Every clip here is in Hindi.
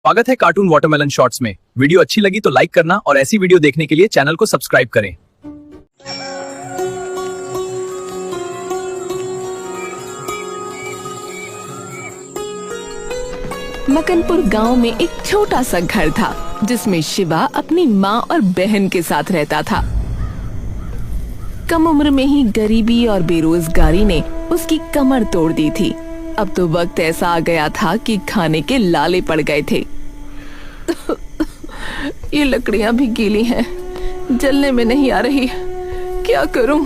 स्वागत है कार्टून वाटरमेलन शॉर्ट्स में। वीडियो अच्छी लगी तो लाइक करना और ऐसी वीडियो देखने के लिए चैनल को सब्सक्राइब करें। मकनपुर गांव में एक छोटा सा घर था जिसमें शिवा अपनी माँ और बहन के साथ रहता था। कम उम्र में ही गरीबी और बेरोजगारी ने उसकी कमर तोड़ दी थी। अब तो वक्त ऐसा आ गया था कि खाने के लाले पड़ गए थे। ये लकड़ियां भी गीली हैं, जलने में नहीं आ रही, क्या करूं?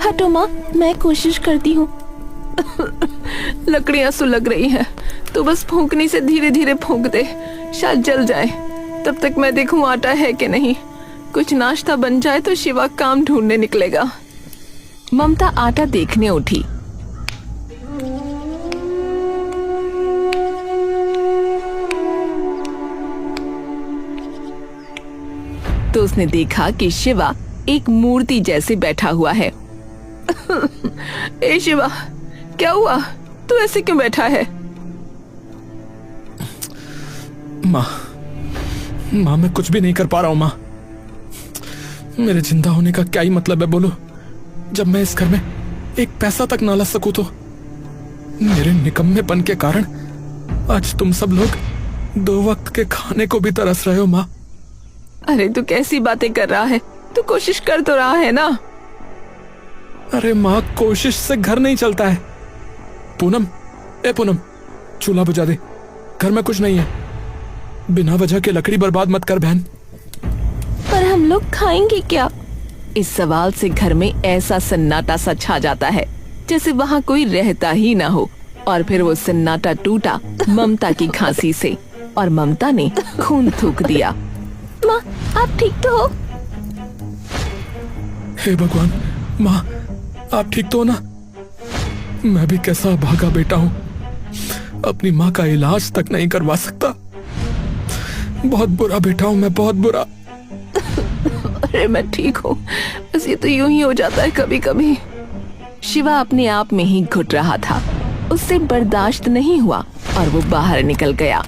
हटो माँ, मैं कोशिश करती हूँ। लकड़ियां सुलग रही हैं, तो बस फूंकने से धीरे धीरे फूंक दे, शायद जल जाए। तब तक मैं देखूं आटा है कि नहीं। कुछ नाश्ता बन जाए तो शिवा काम ढूंढने निकलेगा। ममता आटा देखने उठी। तो उसने देखा कि शिवा एक मूर्ति जैसे बैठा हुआ है। ए शिवा, क्या हुआ? तू ऐसे क्यों बैठा है? माँ मैं कुछ भी नहीं कर पा रहा हूँ। माँ, मेरे जिंदा होने का क्या ही मतलब है बोलो, जब मैं इस घर में एक पैसा तक ना ला सकूं तो। मेरे निकम्मेपन के कारण आज तुम सब लोग 2 वक्त के खाने को भी तरस रहे हो। माँ, अरे तू कैसी बातें कर रहा है? तू कोशिश कर तो रहा है ना। अरे माँ, कोशिश से घर नहीं चलता है। पूनम, ए पूनम, चूल्हा बुझा दे, घर में कुछ नहीं है। बिना वजह के लकड़ी बर्बाद मत कर बहन। पर हम लोग खाएंगे क्या? इस सवाल से घर में ऐसा सन्नाटा सा छा जाता है जैसे वहाँ कोई रहता ही ना हो। और फिर वो सन्नाटा टूटा ममता की खांसी से, और ममता ने खून थूक दिया। माँ, आप ठीक तो हो? हे भगवान, माँ आप ठीक तो हो ना? मैं भी कैसा भागा बेटा हूँ, अपनी माँ का इलाज तक नहीं करवा सकता। बहुत बुरा बेटा हूँ मैं, बहुत बुरा। अरे मैं ठीक हूँ, बस ये तो यूं ही हो जाता है कभी कभी। शिवा अपने आप में ही घुट रहा था। उससे बर्दाश्त नहीं हुआ और वो बाहर निकल गया।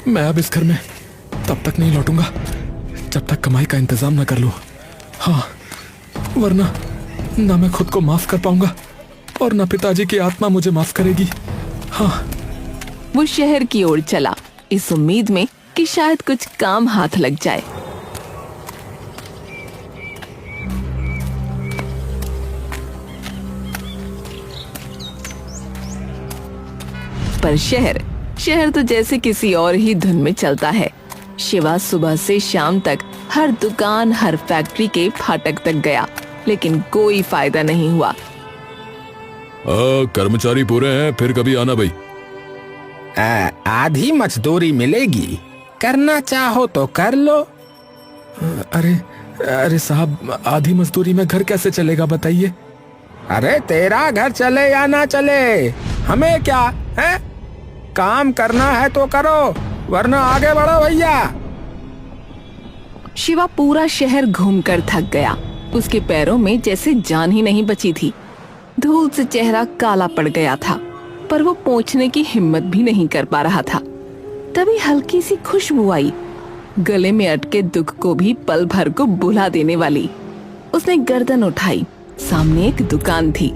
मैं अब इस घर में तब तक नहीं लौटूंगा जब तक कमाई का इंतजाम न कर लूं। हाँ, वरना ना मैं खुद को माफ कर पाऊंगा और ना पिताजी की आत्मा मुझे माफ करेगी। हाँ। वो शहर की ओर चला, इस उम्मीद में कि शायद कुछ काम हाथ लग जाए। पर शहर तो जैसे किसी और ही धुन में चलता है। शिवा सुबह से शाम तक हर दुकान, हर फैक्ट्री के फाटक तक गया, लेकिन कोई फायदा नहीं हुआ। कर्मचारी पूरे हैं, फिर कभी आना भाई। आधी मजदूरी मिलेगी, करना चाहो तो कर लो। अरे साहब, आधी मजदूरी में घर कैसे चलेगा बताइए? अरे तेरा घर चले या ना चले, हमें क्या है? काम करना है तो करो, वरना आगे बढ़ो भैया। शिवा पूरा शहर घूमकर थक गया। उसके पैरों में जैसे जान ही नहीं बची थी। धूल से चेहरा काला पड़ गया था, पर वो पोंछने की हिम्मत भी नहीं कर पा रहा था। तभी हल्की सी खुशबू आई, गले में अटके दुख को भी पल भर को बुला देने वाली। उसने गर्दन उठाई, सामने एक दुकान थी।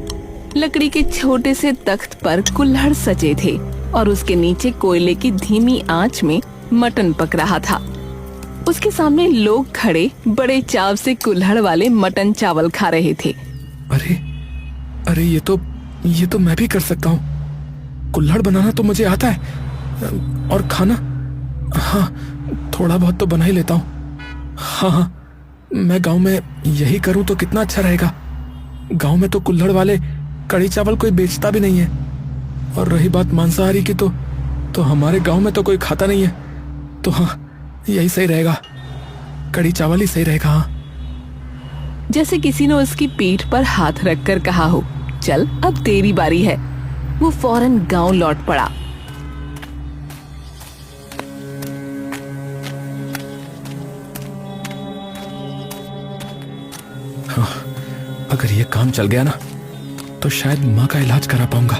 लकड़ी के छोटे से तख्त पर कुल्हड़ सजे थे और उसके नीचे कोयले की धीमी आंच में मटन पक रहा था। उसके सामने लोग खड़े बड़े चाव से कुल्हड़ वाले मटन चावल खा रहे थे। अरे ये तो मैं भी कर सकता हूँ। कुल्हड़ बनाना तो मुझे आता है, और खाना, हाँ थोड़ा बहुत तो बना ही लेता हूँ। हाँ, मैं गांव में यही करूँ तो कितना अच्छा रहेगा। गांव में तो कुल्हड़ वाले कड़ी चावल कोई बेचता भी नहीं है। और रही बात मांसाहारी की, तो हमारे गांव में तो कोई खाता नहीं है। तो हाँ, यही सही रहेगा, कड़ी चावल ही सही रहेगा। हाँ। जैसे किसी ने उसकी पीठ पर हाथ रखकर कहा हो, चल अब तेरी बारी है। वो फौरन गांव लौट पड़ा। अगर ये काम चल गया ना तो शायद माँ का इलाज करा पाऊंगा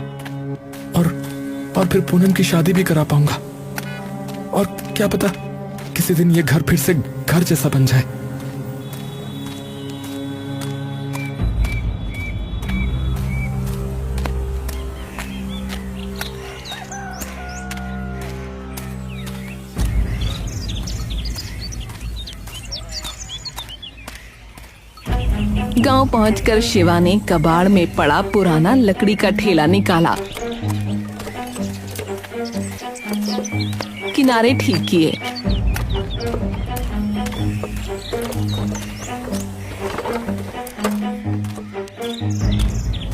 और फिर पूनम की शादी भी करा पाऊंगा। और क्या पता किसी दिन ये घर फिर से घर जैसा बन जाए। गांव पहुंचकर शिवा ने कबाड़ में पड़ा पुराना लकड़ी का ठेला निकाला, किनारे ठीक किए।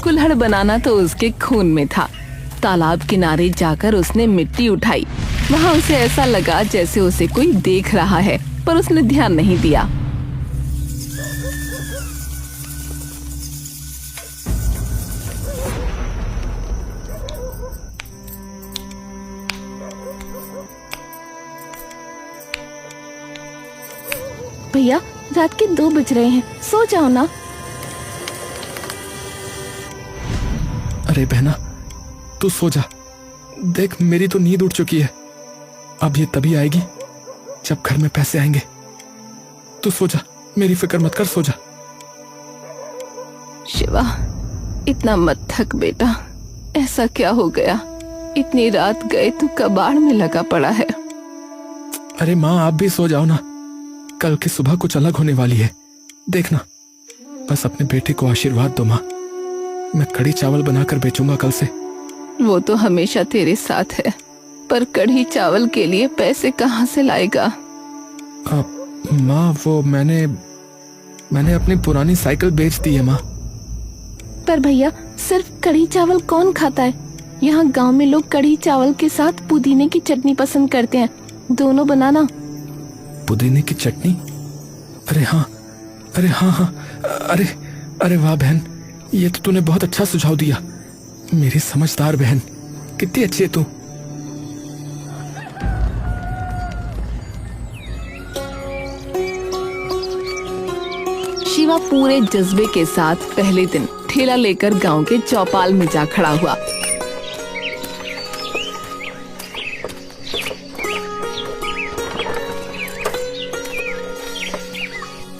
कुल्हड़ बनाना तो उसके खून में था। तालाब किनारे जाकर उसने मिट्टी उठाई। वहां उसे ऐसा लगा जैसे उसे कोई देख रहा है, पर उसने ध्यान नहीं दिया। भैया, रात के 2 बज रहे हैं, सो जाओ ना। अरे बहना, तू सो जा। देख, मेरी तो नींद उड़ चुकी है। अब ये तभी आएगी जब घर में पैसे आएंगे। तू सो जा, मेरी फिक्र मत कर, सो जा। शिवा, इतना मत थक बेटा। ऐसा क्या हो गया? इतनी रात गए तू कबाड़ में लगा पड़ा है। अरे माँ, आप भी सो जाओ ना। कल की सुबह कुछ अलग होने वाली है, देखना। बस अपने बेटे को आशीर्वाद दो माँ। मैं कढ़ी चावल बनाकर बेचूंगा कल से। वो तो हमेशा तेरे साथ है, पर कढ़ी चावल के लिए पैसे कहाँ से लाएगा? माँ, वो मैंने अपनी पुरानी साइकिल बेच दी है माँ। पर भैया, सिर्फ कढ़ी चावल कौन खाता है? यहाँ गांव में लोग कढ़ी चावल के साथ पुदीने की चटनी पसंद करते हैं। दोनों बनाना। पुदीने की चटनी? अरे हाँ, अरे वाह बहन, ये तो तूने बहुत अच्छा सुझाव दिया। मेरी समझदार बहन, कितनी अच्छी है तू। शिवा पूरे जज्बे के साथ पहले दिन ठेला लेकर गांव के चौपाल में जा खड़ा हुआ।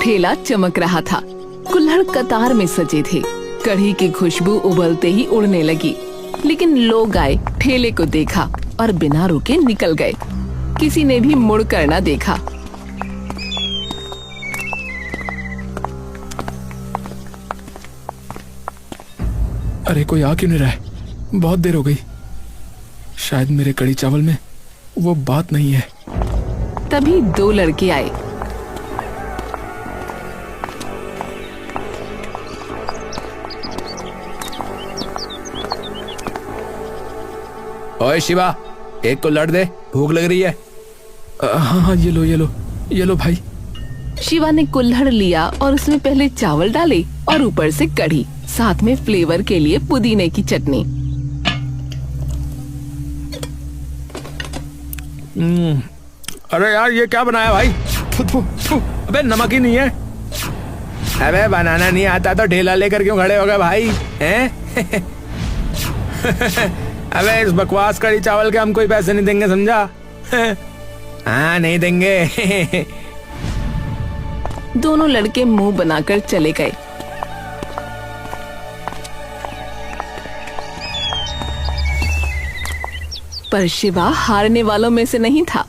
ठेला चमक रहा था। कुल्हड़ कतार में सजे थे। कढ़ी की खुशबू उबलते ही उड़ने लगी। लेकिन लोग आए, ठेले को देखा और बिना रुके निकल गए। किसी ने भी मुड़ कर न देखा। अरे कोई आ क्यों नहीं रहा है? बहुत देर हो गई। शायद मेरे कढ़ी चावल में वो बात नहीं है। तभी 2 लड़के आए। ओए शिवा, एक कुल्हड़ दे, भूख लग रही है। हाँ, ये लो भाई। शिवा ने कुल्हड़ लिया और उसमें पहले चावल डाले और ऊपर से कढ़ी, साथ में फ्लेवर के लिए पुदीने की चटनी। अरे यार, ये क्या बनाया भाई? अबे नमक ही नहीं है। अबे बनाना नहीं आता तो ठेला लेकर क्यों खड़े हो गए भाई? हैं? अबे इस बकवास कढ़ी चावल के हम कोई पैसे नहीं देंगे, समझा? हाँ, नहीं देंगे। दोनों लड़के मुंह बनाकर चले गए। पर शिवा हारने वालों में से नहीं था।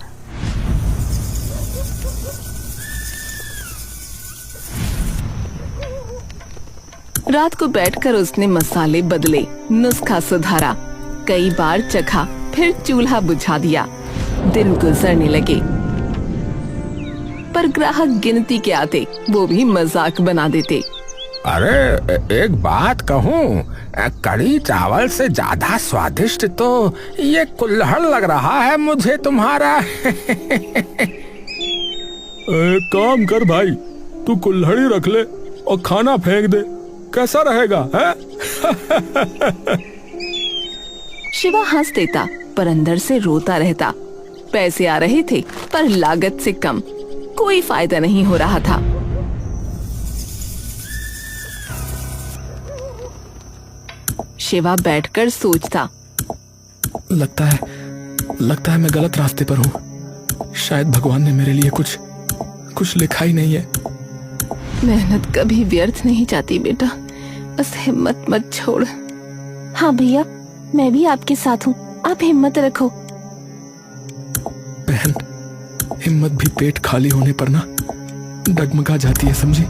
रात को बैठकर उसने मसाले बदले, नुस्खा सुधारा, कई बार चखा, फिर चूल्हा बुझा दिया। दिन गुजरने लगे, पर ग्राहक गिनती के आते, वो भी मजाक बना देते। अरे एक बात कहूँ, कढ़ी चावल से ज्यादा स्वादिष्ट तो ये कुल्हड़ लग रहा है मुझे तुम्हारा। एक काम कर भाई, तू कुल्हड़ी रख ले और खाना फेंक दे, कैसा रहेगा? है? शिवा हंस देता, पर अंदर से रोता रहता। पैसे आ रहे थे, पर लागत से कम, कोई फायदा नहीं हो रहा था। शिवा बैठकर सोचता। लगता है मैं गलत रास्ते पर हूँ। शायद भगवान ने मेरे लिए कुछ लिखा ही नहीं है। मेहनत कभी व्यर्थ नहीं जाती बेटा, बस हिम्मत मत छोड़। हाँ भैया, मैं भी आपके साथ हूँ, आप हिम्मत रखो। बहन, हिम्मत भी पेट खाली होने पर ना डगमगा जाती है, समझी?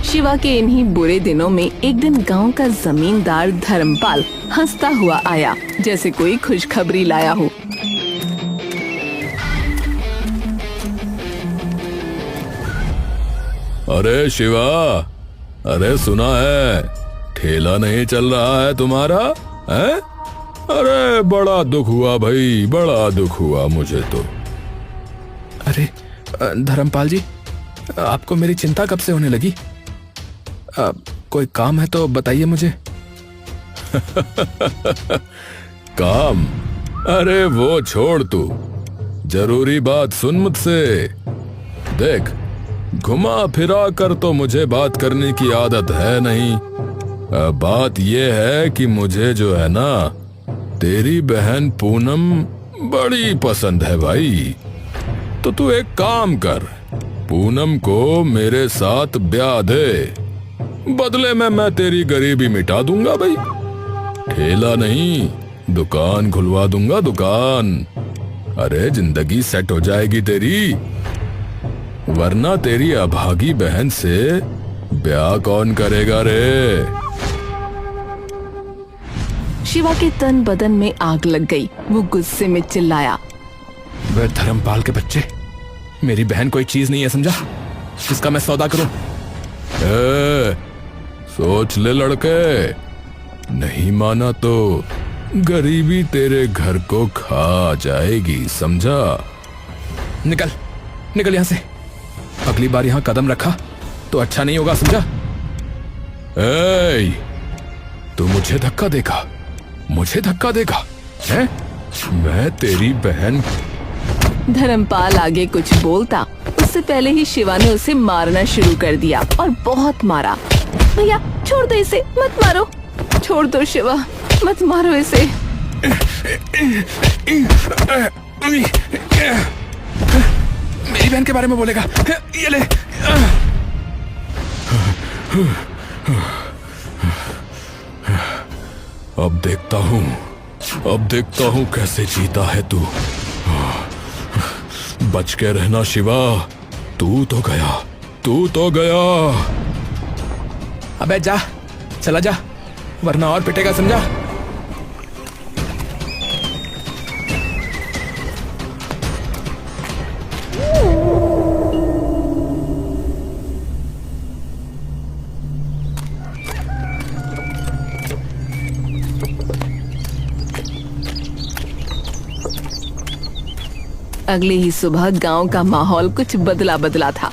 शिवा के इन्हीं बुरे दिनों में एक दिन गांव का जमींदार धर्मपाल हंसता हुआ आया, जैसे कोई खुशखबरी लाया हो। अरे शिवा, अरे सुना है ठेला नहीं चल रहा है तुम्हारा, है? अरे बड़ा दुख हुआ भाई, बड़ा दुख हुआ मुझे तो। अरे धर्मपाल जी, आपको मेरी चिंता कब से होने लगी? कोई काम है तो बताइए मुझे। काम? अरे वो छोड़ तू, जरूरी बात सुन मुझसे। देख, घुमा फिरा कर तो मुझे बात करने की आदत है नहीं। बात ये है कि मुझे जो है ना, तेरी बहन पूनम बड़ी पसंद है भाई। तो तू एक काम कर, पूनम को मेरे साथ ब्याह दे, बदले में मैं तेरी गरीबी मिटा दूंगा भाई। ठेला नहीं, दुकान खुलवा दूंगा, दुकान। अरे जिंदगी सेट हो जाएगी तेरी, वरना तेरी अभागी बहन से ब्याह कौन करेगा रे? शिवा के तन बदन में आग लग गई। वो गुस्से में चिल्लाया। वे धर्मपाल के बच्चे, मेरी बहन कोई चीज नहीं है, समझा, जिसका मैं सौदा करूं। सोच ले लड़के, नहीं माना तो गरीबी तेरे घर को खा जाएगी, समझा? निकल निकल यहां से। अगली बार यहां कदम रखा तो अच्छा नहीं होगा, समझा? तू मुझे धक्का देगा, मुझे धक्का देगा, हैं? मैं तेरी बहन। धर्मपाल आगे कुछ बोलता उससे पहले ही शिवा ने उसे मारना शुरू कर दिया और बहुत मारा। भैया छोड़ दो इसे, मत मारो। छोड़ दो शिवा, मत मारो इसे। मेरी बहन के बारे में बोलेगा, ये ले। अब देखता हूँ कैसे जीता है तू। बच के रहना शिवा, तू तो गया। अबे जा, चला जा, वरना और पिटेगा, समझा? अगले ही सुबह गांव का माहौल कुछ बदला बदला था।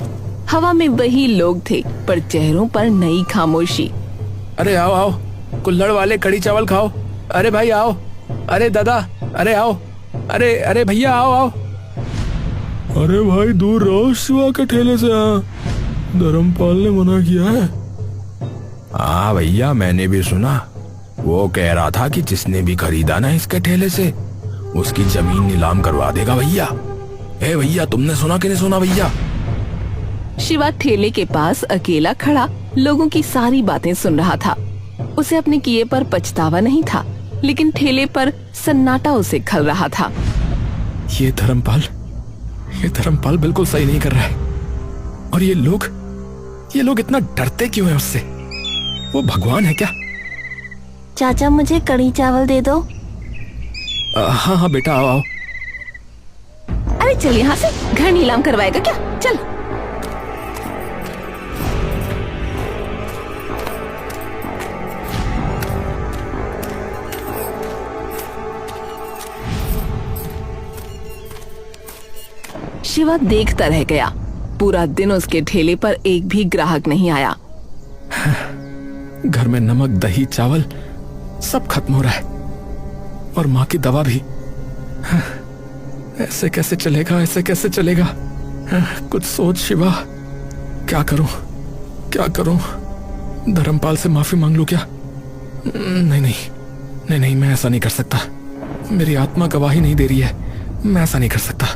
हवा में वही लोग थे, पर चेहरों पर नई खामोशी। अरे आओ आओ, कुल्हड़ वाले कड़ी चावल खाओ। अरे भाई आओ, अरे दादा, अरे आओ, अरे अरे भैया आओ आओ। अरे भाई दूर रहो शिवा के ठेले से, धर्मपाल ने मना किया है। हाँ भैया, मैंने भी सुना। वो कह रहा था कि जिसने भी खरीदा ना इसके ठेले से, उसकी जमीन नीलाम करवा देगा भैया। ए भैया, तुमने सुना कि नहीं सुना भैया? शिवा ठेले के पास अकेला खड़ा लोगों की सारी बातें सुन रहा था। उसे अपने किए पर पछतावा नहीं था, लेकिन ठेले पर सन्नाटा उसे खल रहा था। ये धर्मपाल बिल्कुल सही नहीं कर रहा है। और ये लोग इतना डरते क्यों हैं उससे? वो भगवान है क्या? चाचा मुझे कड़ी चावल दे दो। हाँ हाँ बेटा, आओ आओ। अरे चल यहाँ से, घर नीलाम करवाएगा क्या? चल। शिवा देखता रह गया। पूरा दिन उसके ठेले पर एक भी ग्राहक नहीं आया। घर में नमक, दही, चावल सब खत्म हो रहा है, और माँ की दवा भी। ऐसे कैसे चलेगा, ऐसे कैसे चलेगा? कुछ सोच शिवा, क्या करूं, क्या करूं? धर्मपाल से माफी मांग लूं क्या? नहीं नहीं नहीं नहीं, मैं ऐसा नहीं कर सकता। मेरी आत्मा गवाही नहीं दे रही है, मैं ऐसा नहीं कर सकता।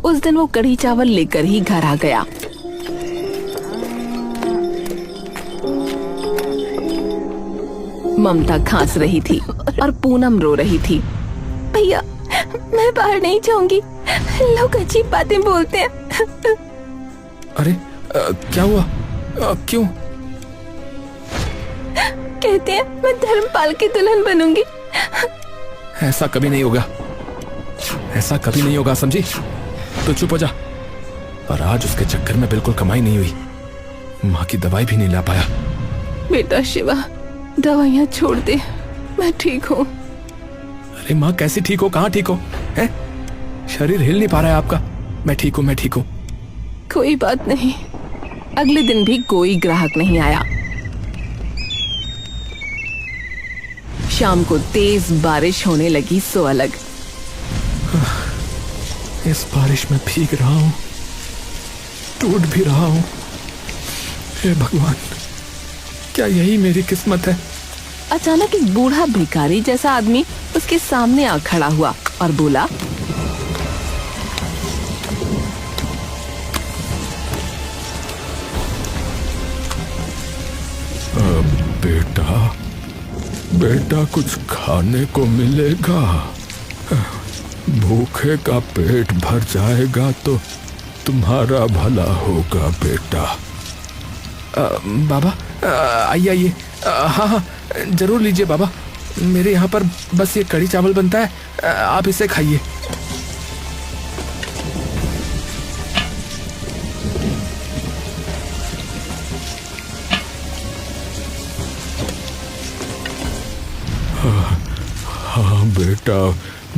उस दिन वो कढ़ी चावल लेकर ही घर आ गया। ममता खांस रही थी और पूनम रो रही थी। भैया मैं बाहर नहीं जाऊंगी, लोग अजीब बातें बोलते हैं। अरे क्या हुआ? क्यों? कहते हैं मैं धर्मपाल की दुल्हन बनूंगी। ऐसा कभी नहीं होगा, ऐसा कभी नहीं होगा, समझी? तो चुप हो जा। पर आज उसके चक्कर में बिल्कुल कमाई नहीं हुई, माँ की दवाई भी नहीं ला पाया। बेटा शिवा, दवाइयाँ छोड़ दे, मैं ठीक हूँ। अरे माँ कैसी ठीक हो, कहाँ ठीक हो? हैं? शरीर हिल नहीं पा रहा है आपका। मैं ठीक हूँ, मैं ठीक हूँ। कोई बात नहीं। अगले दिन भी कोई ग्राहक नहीं आया। शाम को तेज बारिश होने लगी सो अलग। इस बारिश में भीग रहा हूँ, टूट भी रहा हूँ। हे भगवान, क्या यही मेरी किस्मत है? अचानक एक बूढ़ा भिखारी जैसा आदमी उसके सामने आ खड़ा हुआ और बोला, बेटा, बेटा कुछ खाने को मिलेगा? भूखे का पेट भर जाएगा तो तुम्हारा भला होगा बेटा। बाबा आइए आइए। हाँ हाँ जरूर लीजिए बाबा, मेरे यहाँ पर बस ये कढ़ी चावल बनता है, आप इसे खाइए। हाँ बेटा,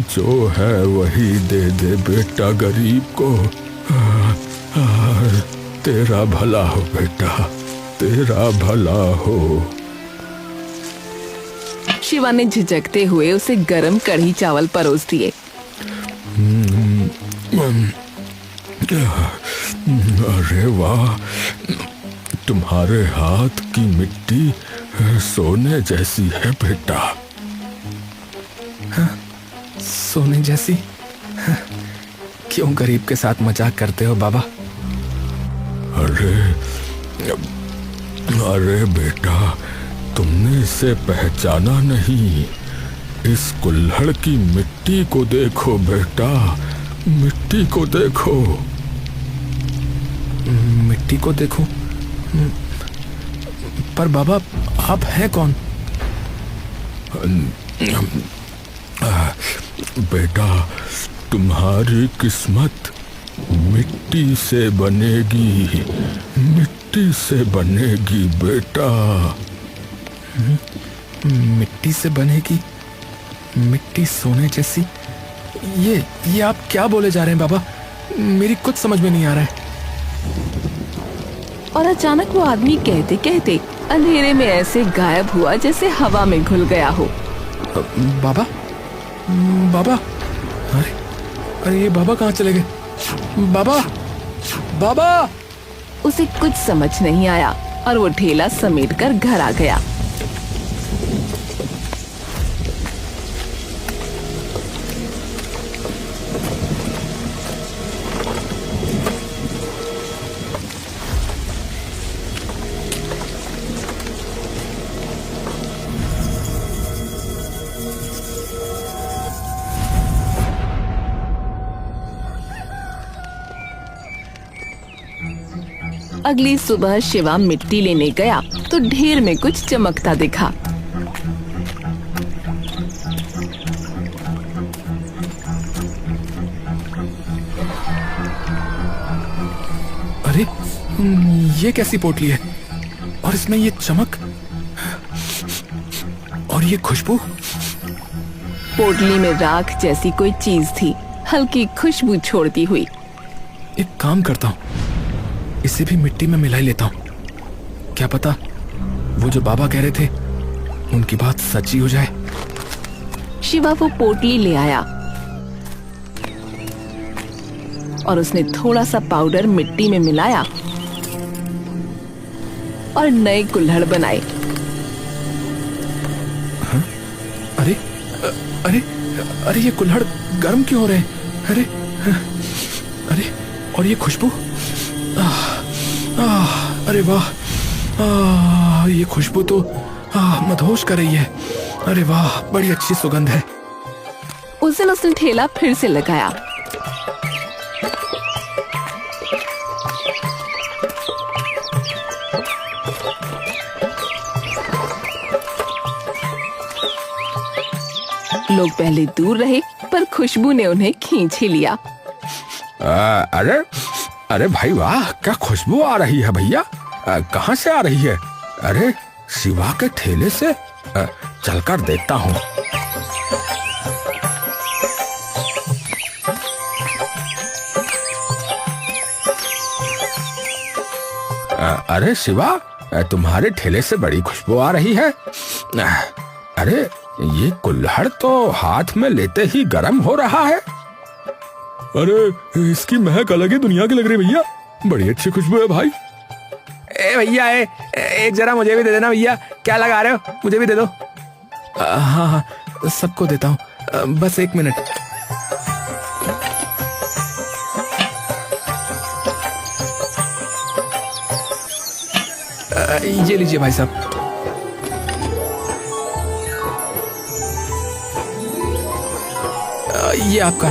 जो है वही दे दे बेटा गरीब को। तेरा भला हो बेटा, तेरा भला हो। शिवा ने झिझकते हुए उसे गरम कढ़ी चावल परोस दिए। अरे वाह, तुम्हारे हाथ की मिट्टी सोने जैसी है बेटा। सोने जैसी? क्यों गरीब के साथ मजाक करते हो बाबा? अरे बेटा, तुमने इसे पहचाना नहीं। इस कुल्हड़ की मिट्टी को देखो बेटा, मिट्टी को देखो। मिट्टी को देखो? पर बाबा आप हैं कौन? बेटा, तुम्हारी किस्मत मिट्टी से बनेगी, मिट्टी से बनेगी बेटा। मिट्टी से बनेगी? मिट्टी सोने जैसी? ये आप क्या बोले जा रहे हैं बाबा? मेरी कुछ समझ में नहीं आ रहा है। और अचानक वो आदमी कहते कहते अंधेरे में ऐसे गायब हुआ जैसे हवा में घुल गया हो। बाबा, बाबा, अरे अरे ये बाबा कहाँ चले गए? बाबा, बाबा! उसे कुछ समझ नहीं आया और वो ठेला समेटकर घर आ गया। अगली सुबह शिवा मिट्टी लेने गया तो ढेर में कुछ चमकता दिखा। अरे ये कैसी पोटली है? और इसमें ये चमक और ये खुशबू? पोटली में राख जैसी कोई चीज थी, हल्की खुशबू छोड़ती हुई। एक काम करता हूँ, इसे भी मिट्टी में मिला ही लेता हूँ। क्या पता वो जो बाबा कह रहे थे उनकी बात सच्ची हो जाए। शिवा वो पोटली ले आया और उसने थोड़ा सा पाउडर मिट्टी में मिलाया और नए कुल्हड़ बनाए। हाँ? अरे अरे अरे ये कुल्हड़ गर्म क्यों हो रहे हैं? अरे अरे और ये खुशबू, अरे वाह, ये खुशबू तो मदहोश कर रही है। अरे वाह, बड़ी अच्छी सुगंध है। उस दिन उसने ठेला फिर से लगाया। लोग पहले दूर रहे पर खुशबू ने उन्हें खींच ही लिया। अरे अरे भाई वाह, क्या खुशबू आ रही है भैया, कहाँ से आ रही है? अरे शिवा के ठेले से, चलकर देखता हूँ। अरे शिवा, तुम्हारे ठेले से बड़ी खुशबू आ रही है। अरे ये कुल्हड़ तो हाथ में लेते ही गर्म हो रहा है। अरे इसकी महक अलग ही दुनिया की लग रही है भैया, बड़ी अच्छी खुशबू है भाई। ए भैया, एक जरा मुझे भी दे देना भैया। क्या लगा रहे हो, मुझे भी दे दो। हाँ हाँ, सबको देता हूँ, बस 1 मिनट। ये लीजिए भाई साहब। ये आपका।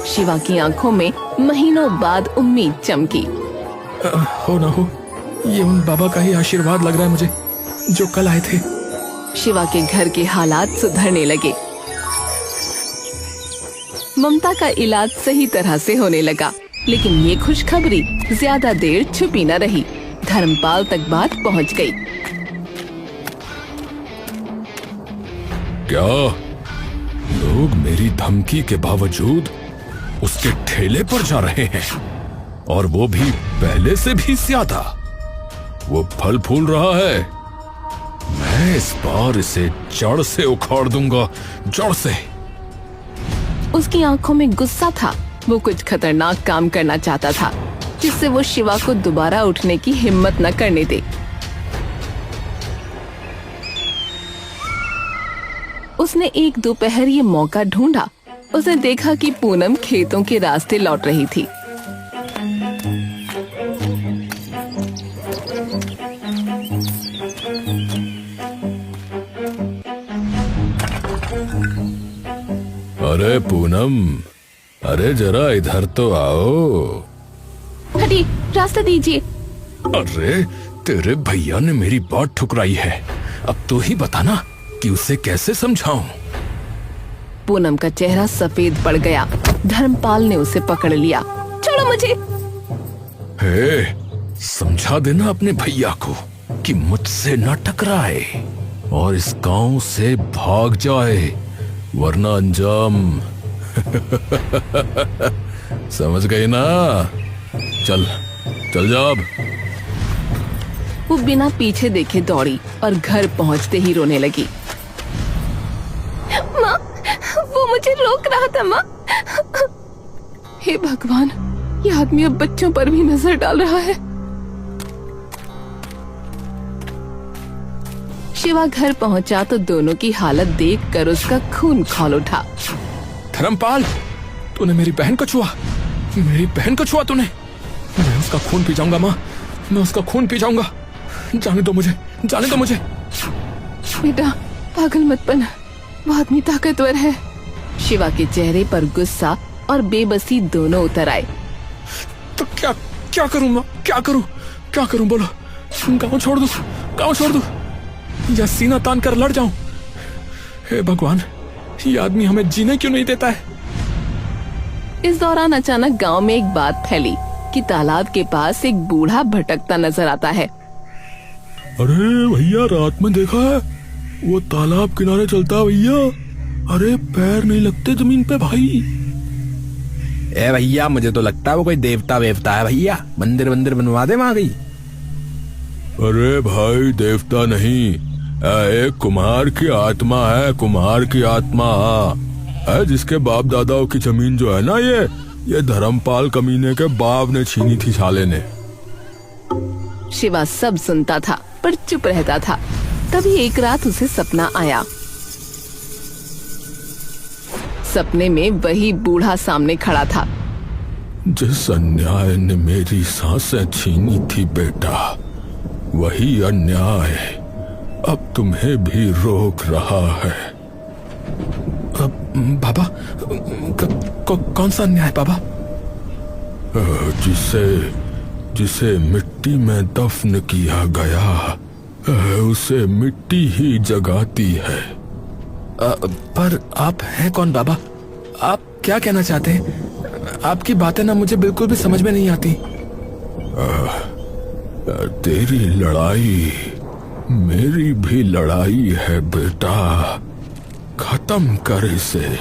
शिवा की आंखों में महीनों बाद उम्मीद चमकी। हो ना हो, ये उन बाबा का ही आशीर्वाद लग रहा है मुझे, जो कल आए थे। शिवा के घर के हालात सुधरने लगे। ममता का इलाज सही तरह से होने लगा, लेकिन ये खुशखबरी ज्यादा देर छुपी न रही। धर्मपाल तक बात पहुंच गई। क्या लोग मेरी धमकी के बावजूद उसके ठेले पर जा रहे हैं, और वो भी पहले से भी ज्यादा। वो फल फूल रहा है, मैं इस बार इसे जड़ से उखाड़ दूंगा, जड़ से। उसकी आंखों में गुस्सा था। वो कुछ खतरनाक काम करना चाहता था, जिससे वो शिवा को दोबारा उठने की हिम्मत न करने दे। उसने एक दोपहर ये मौका ढूंढा। उसने देखा कि पूनम खेतों के रास्ते लौट रही थी। अरे पूनम, अरे जरा इधर तो आओ। हटी, रास्ता दीजिए। अरे तेरे भैया ने मेरी बात ठुकराई है, अब तू ही बताना कि उसे कैसे समझाऊं। पूनम का चेहरा सफेद पड़ गया। धर्मपाल ने उसे पकड़ लिया। छोड़ो मुझे। हे, समझा देना अपने भैया को कि मुझसे न टकराए और इस गांव से भाग जाए, वरना अंजाम समझ गई ना? चल चल जा अब। वो बिना पीछे देखे दौड़ी और घर पहुंचते ही रोने लगी। माँ, वो मुझे रोक रहा था माँ। हे भगवान, ये आदमी अब बच्चों पर भी नजर डाल रहा है। शिवा घर पहुंचा तो दोनों की हालत देखकर उसका खून खौल उठा। धर्मपाल, तूने मेरी बहन को छुआ, मेरी बहन को छुआ तूने। मैं उसका खून पी जाऊंगा माँ, मैं उसका खून पी जाऊंगा। जाने दो मुझे, जाने दो मुझे। बेटा पागल मत बन, वो आदमी ताकतवर है। शिवा के चेहरे पर गुस्सा और बेबसी दोनों उतर आए। तो क्या क्या करूं माँ, क्या करूं, क्या करूं बोलो। गाँव छोड़ दूं, गाँव छोड़ दूं या सीना तान कर लड़ जाऊं? हे भगवान, ये आदमी हमें जीने क्यों नहीं देता है? इस दौरान अचानक गांव में एक बात फैली कि तालाब के पास एक बूढ़ा भटकता नजर आता है। अरे भैया, रात में देखा है, वो तालाब किनारे चलता भैया। अरे पैर नहीं लगते जमीन पे भाई। ए भैया, मुझे तो लगता है वो कोई देवता वेवता है भैया। मंदिर वंदिर बनवा दे वहां गई। अरे भाई, देवता नहीं, एक कुम्हार की आत्मा है, कुम्हार की आत्मा है, जिसके बाप दादाओं की जमीन जो है ना, ये धर्मपाल कमीने के बाप ने छीनी थी साले ने। शिवा सब सुनता था पर चुप रहता था। तभी एक रात उसे सपना आया। सपने में वही बूढ़ा सामने खड़ा था। जिस अन्याय ने मेरी सांसें छीनी थी बेटा, वही अन्याय अब तुम्हें भी रोक रहा है। बाबा, कौन सा अन्याय बाबा? जिसे मिट्टी में दफन किया गया, उसे मिट्टी ही जगाती है। पर आप हैं कौन बाबा? आप क्या कहना चाहते हैं? आपकी बातें ना मुझे बिल्कुल भी समझ में नहीं आती। तेरी लड़ाई मेरी भी लड़ाई है बेटा, खत्म कर इसे।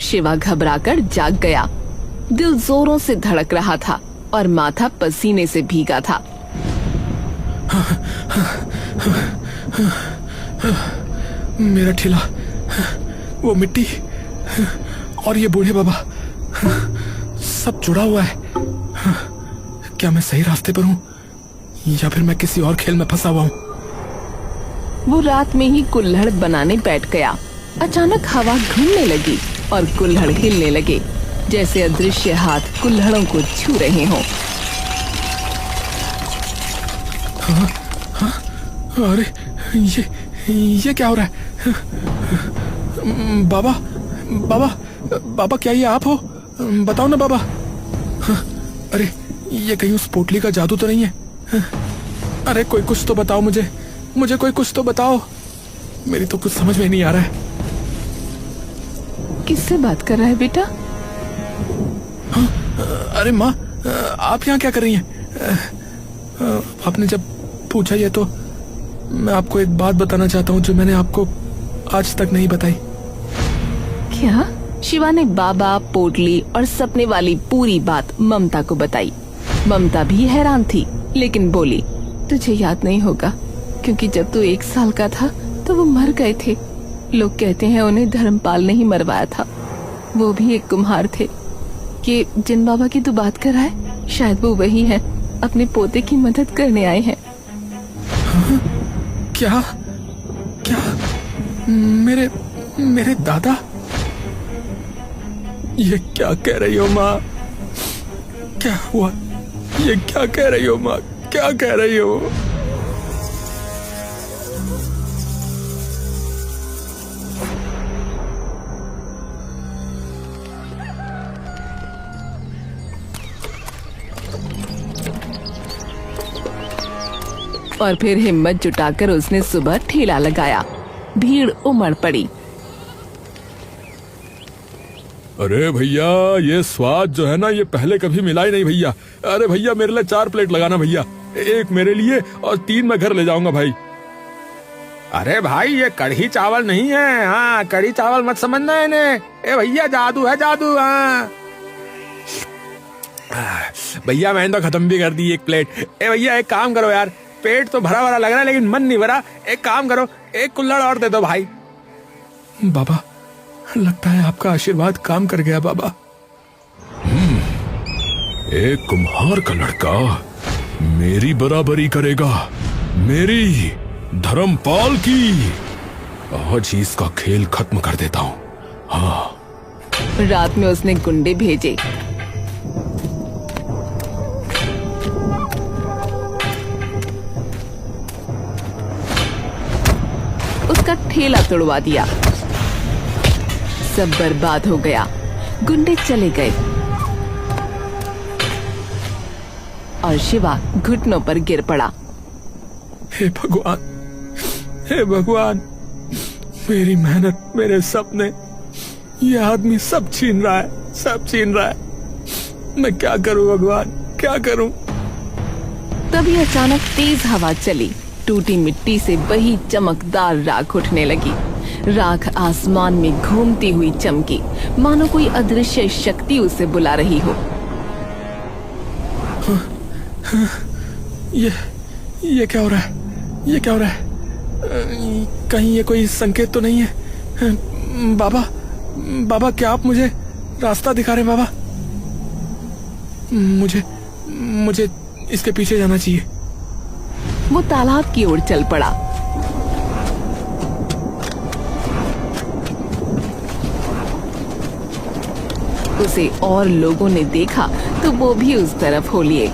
शिवा घबराकर जाग गया। दिल जोरों से धड़क रहा था और माथा पसीने से भीगा था। मेरा ठेला, वो मिट्टी और ये बूढ़े बाबा, सब जुड़ा हुआ है। क्या मैं सही रास्ते पर हूँ या फिर मैं किसी और खेल में फंसा हुआ हूँ? वो रात में ही कुल्हड़ बनाने बैठ गया। अचानक हवा घूमने लगी और कुल्हड़ हिलने लगे, जैसे अदृश्य हाथ कुल्हड़ों को छू रहे हों। अरे ये क्या हो रहा है? बाबा बाबा बाबा, क्या ये आप हो? बताओ ना बाबा। अरे ये कहीं उस पोटली का जादू तो नहीं है? अरे कोई कुछ तो बताओ मुझे कोई कुछ तो बताओ। मेरी तो कुछ समझ में नहीं आ रहा है। किससे बात कर रहा है बेटा? अरे माँ, आप यहाँ क्या कर रही हैं? आपने जब पूछा ये तो मैं आपको एक बात बताना चाहता हूँ जो मैंने आपको आज तक नहीं बताई। क्या? शिवा ने बाबा, पोटली और सपने वाली पूरी बात ममता को बताई। ममता भी हैरान थी, लेकिन बोली, तुझे याद नहीं होगा क्योंकि जब तू 1 साल का था तो वो मर गए थे। लोग कहते हैं उन्हें धर्मपाल ने ही मरवाया था। वो भी एक कुम्हार थे। ये जिन बाबा की तू बात कर रहा है, शायद वो वही है, अपने पोते की मदद करने आए हैं। क्या मेरे दादा? ये क्या कह रही हो माँ? क्या हुआ? ये क्या कह रही हो माँ? क्या कह रही हो? और फिर हिम्मत जुटाकर उसने सुबह ठेला लगाया। भीड़ उमड़ पड़ी। अरे भैया, ये स्वाद जो है ना, ये पहले कभी मिला ही नहीं भैया। अरे भैया, मेरे लिए 4 प्लेट लगाना भैया, 1 मेरे लिए और 3 मैं घर ले जाऊंगा भाई। अरे भाई, ये कढ़ी चावल नहीं है। हाँ, कढ़ी चावल मत समझना इन्हें। ए भैया, जादू है जादू। हाँ भैया, मैंने तो खत्म भी कर दी 1 प्लेट। ए भैया, एक काम करो यार, पेट तो भरा भरा लग रहा है लेकिन मन नहीं भरा। एक काम करो, 1 कुल्हड़ और दे दो भाई। बाबा, लगता है आपका आशीर्वाद काम कर गया बाबा। एक कुम्हार का लड़का मेरी बराबरी करेगा, मेरी धर्मपाल की। आज ही इसका खेल खत्म कर देता हूँ। हाँ। रात में उसने गुंडे भेजे। उसका ठेला तोड़वा दिया। सब बर्बाद हो गया। गुंडे चले गए और शिवा घुटनों पर गिर पड़ा। हे भगवान, हे भगवान, मेरी मेहनत, मेरे सपने, ये आदमी सब छीन रहा है, सब छीन रहा है। मैं क्या करूं भगवान, क्या करूं? तभी अचानक तेज हवा चली। टूटी मिट्टी से वही चमकदार राख उठने लगी। राख आसमान में घूमती हुई चमकी, मानो कोई अदृश्य शक्ति उसे बुला रही हो। ये क्या हो रहा है? ये क्या हो रहा है? कहीं ये कोई संकेत तो नहीं है? बाबा क्या आप मुझे रास्ता दिखा रहे हैं बाबा? मुझे इसके पीछे जाना चाहिए। वो तालाब की ओर चल पड़ा। उसे और लोगों ने देखा तो वो भी उस तरफ हो लिए।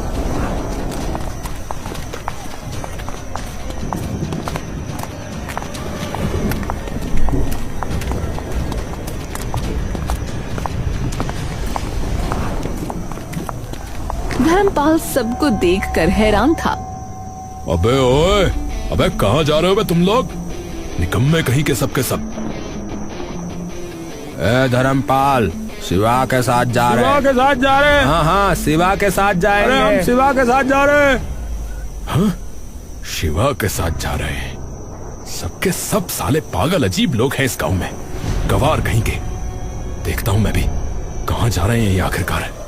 धर्मपाल सबको देखकर हैरान था। अबे ओए, अबे कहाँ जा रहे हो बे तुम लोग? निकम्मे कहीं के सब के सब। ए धर्मपाल, शिवा के साथ जा रहे हैं। के साथ जा रहे हैं? हाँ, शिवा के साथ जाएंगे। अरे हम शिवा के साथ जा रहे हैं। हाँ, शिवा के साथ जा रहे हैं। सबके सब साले पागल अजीब लोग हैं इस गांव में, गवार कहीं के। देखता हूं मैं भी कहाँ जा रहे हैं ये आखिरकार।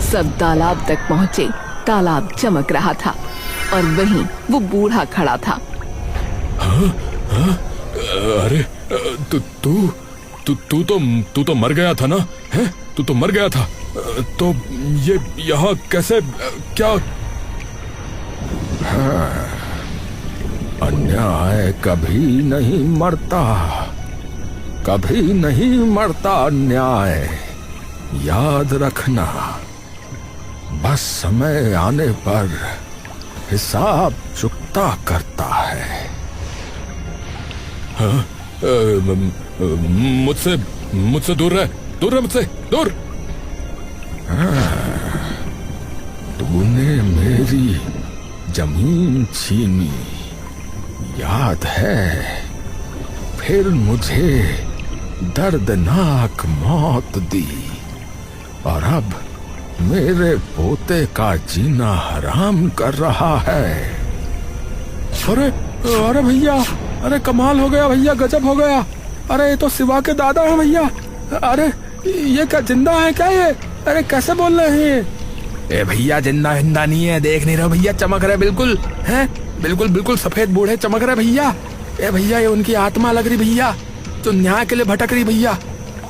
सब तालाब तक पहुंचे। तालाब चमक रहा था और वहीं वो बूढ़ा खड़ा था। अरे तू तो मर गया था ना? हैं? तू तो मर गया था। तो ये यहाँ कैसे? क्या? अन्याय कभी नहीं मरता, कभी नहीं मरता अन्याय, याद रखना। बस समय आने पर हिसाब चुकता करता है। मुझसे दूर रह मुझसे दूर। तूने मेरी जमीन छीनी, याद है? फिर मुझे दर्दनाक मौत दी और अब मेरे पोते का जीना हराम कर रहा है। अरे भैया, अरे कमाल हो गया भैया, गजब हो गया। अरे ये तो शिवा के दादा है भैया। अरे ये क्या जिंदा है क्या ये? अरे कैसे बोल रहे हैं? ए भैया, जिंदा हिंदा नहीं है, देख नहीं रहे भैया? चमक रहे बिल्कुल, हैं? बिल्कुल सफेद बूढ़े चमक रहे भैया। ए भैया, ये उनकी आत्मा लग रही भैया, जो न्याय के लिए भटक रही भैया।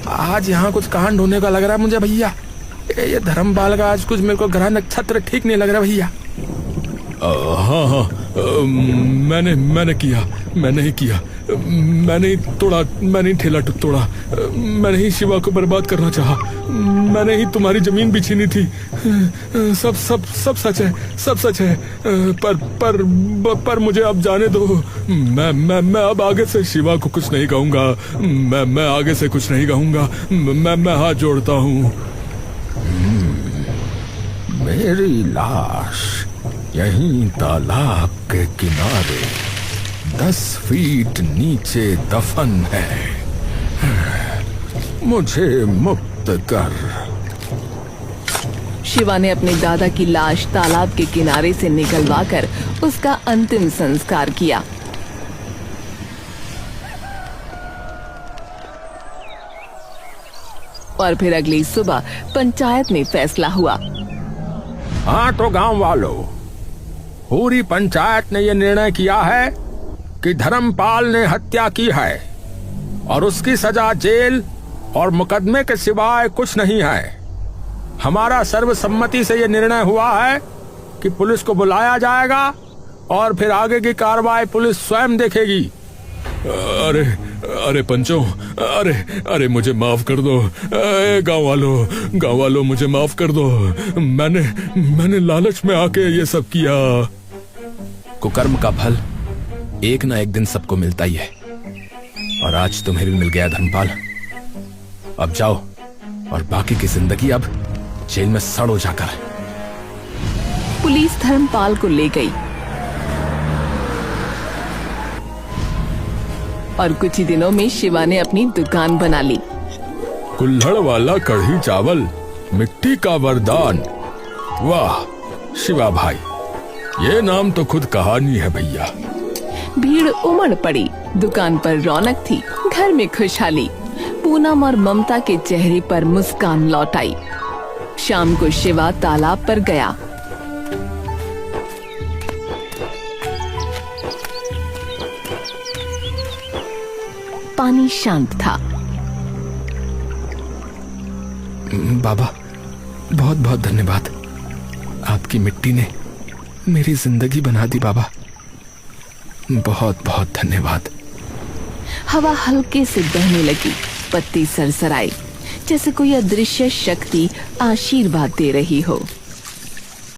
आज यहाँ कुछ कांड होने का लग रहा है मुझे भैया। ये धर्मपाल का आज कुछ मेरे को ग्रह नक्षत्र ठीक नहीं लग रहा भैया। हाँ, मैंने किया, मैंने ही किया, मैंने ही तोड़ा, मैंने ही ठेला तोड़ा, मैंने ही शिवा को बर्बाद करना चाहा, मैंने ही तुम्हारी जमीन भी छीनी थी। सब सच है, सब सच है। पर मुझे अब जाने दो। मैं अब आगे से शिवा को कुछ नहीं कहूंगा। मैं आगे से कुछ नहीं कहूंगा। मैं हाथ जोड़ता हूँ। मेरी लाश यहीं तालाब के किनारे 10 फीट नीचे दफन है। मुझे मुक्त कर। शिवा ने अपने दादा की लाश तालाब के किनारे से निकलवाकर उसका अंतिम संस्कार किया। और फिर अगली सुबह पंचायत में फैसला हुआ। हाँ तो गांव वालों, पूरी पंचायत ने यह निर्णय किया है कि धर्मपाल ने हत्या की है और उसकी सजा जेल और मुकदमे के सिवाय कुछ नहीं है। हमारा सर्वसम्मति से यह निर्णय हुआ है कि पुलिस को बुलाया जाएगा और फिर आगे की कार्रवाई पुलिस स्वयं देखेगी। अरे पंचों, अरे मुझे माफ कर दो। गांव वालों मुझे माफ कर दो। मैंने लालच में आके ये सब किया। कुकर्म का फल एक ना एक दिन सबको मिलता ही है, और आज तुम्हें भी मिल गया धर्मपाल। अब जाओ और बाकी की जिंदगी अब जेल में सड़ो जाकर। पुलिस धर्मपाल को ले गई और कुछ ही दिनों में शिवा ने अपनी दुकान बना ली। कुल्हड़ वाला कढ़ी चावल, मिट्टी का वरदान। वाह शिवा भाई, ये नाम तो खुद कहानी है भैया। भीड़ उमड़ पड़ी, दुकान पर रौनक थी, घर में खुशहाली। पूनम और ममता के चेहरे पर मुस्कान लौट आई। शाम को शिवा तालाब पर गया। पानी शांत था। बाबा, बहुत बहुत धन्यवाद। आपकी मिट्टी ने मेरी जिंदगी बना दी बाबा। बहुत बहुत धन्यवाद। हवा हल्के से बहने लगी, पत्ती सरसराई, जैसे कोई अदृश्य शक्ति आशीर्वाद दे रही हो।